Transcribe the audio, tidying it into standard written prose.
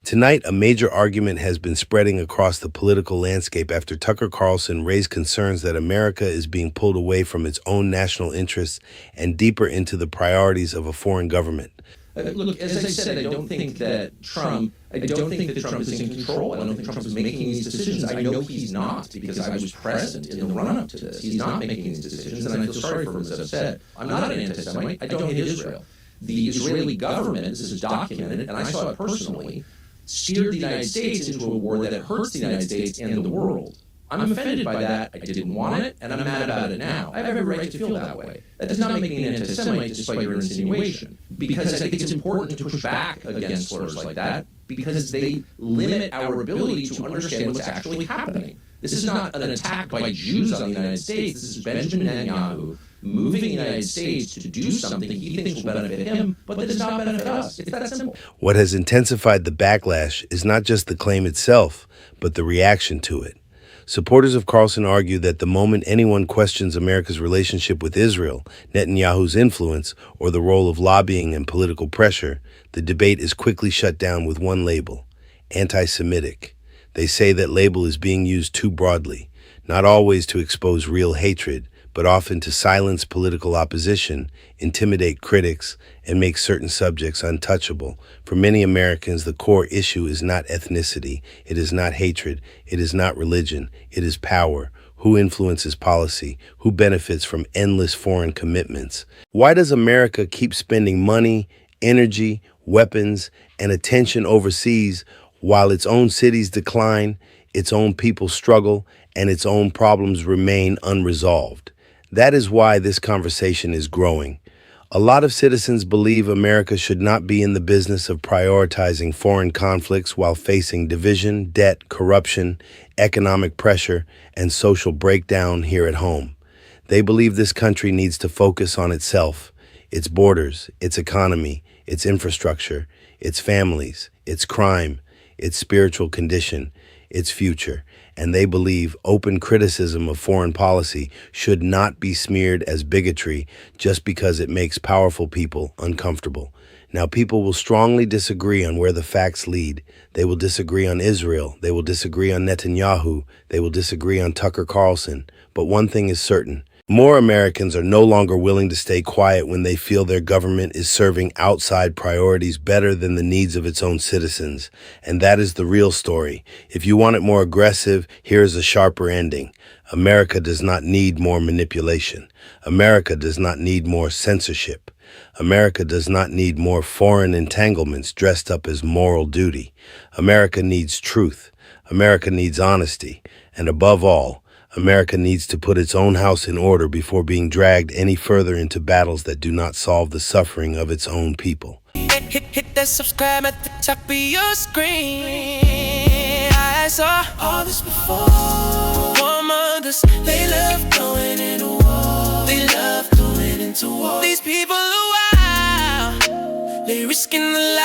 Tonight, a major argument has been spreading across the political landscape after Tucker Carlson raised concerns that America is being pulled away from its own national interests and deeper into the priorities of a foreign government. Look, as I said, I don't think that Trump is in control. I don't think Trump is making these decisions. I know he's not, because I was present in the run-up to this. He's not making these decisions, and I feel sorry for him, as I've said. I'm not an anti-Semite. I don't hate Israel. The Israeli government, this is documented, and I saw it personally, steered the United States into a war that hurts the United States and the world. I'm offended by that. I didn't want it, and I'm mad about it now. I have every right to feel that way. That does not make me an anti-Semite, despite your insinuation. Because I think it's important to push back against slurs like that, because they limit our ability to understand what's actually happening. This is not an attack by Jews on the United States. This is Benjamin Netanyahu moving the United States to do something he thinks will benefit him, but that does not benefit us. It's that simple. What has intensified the backlash is not just the claim itself, but the reaction to it. Supporters of Carlson argue that the moment anyone questions America's relationship with Israel, Netanyahu's influence, or the role of lobbying and political pressure, the debate is quickly shut down with one label: anti-Semitic. They say that label is being used too broadly, not always to expose real hatred, but often to silence political opposition, intimidate critics, and make certain subjects untouchable. For many Americans, the core issue is not ethnicity, it is not hatred, it is not religion, it is power. Who influences policy? Who benefits from endless foreign commitments? Why does America keep spending money, energy, weapons, and attention overseas while its own cities decline, its own people struggle, and its own problems remain unresolved? That is why this conversation is growing. A lot of citizens believe America should not be in the business of prioritizing foreign conflicts while facing division, debt, corruption, economic pressure, and social breakdown here at home. They believe this country needs to focus on itself, its borders, its economy, its infrastructure, its families, its crime, its spiritual condition, its future. And they believe open criticism of foreign policy should not be smeared as bigotry just because it makes powerful people uncomfortable. Now, people will strongly disagree on where the facts lead. They will disagree on Israel. They will disagree on Netanyahu. They will disagree on Tucker Carlson. But one thing is certain. More Americans are no longer willing to stay quiet when they feel their government is serving outside priorities better than the needs of its own citizens. And that is the real story. If you want it more aggressive, here is a sharper ending. America does not need more manipulation. America does not need more censorship. America does not need more foreign entanglements dressed up as moral duty. America needs truth. America needs honesty. And above all, America needs to put its own house in order before being dragged any further into battles that do not solve the suffering of its own people. Hit that subscribe at the top of your screen. I saw all this before. Warm mothers, they love going into war. They love going into war. These people are wild. They risking the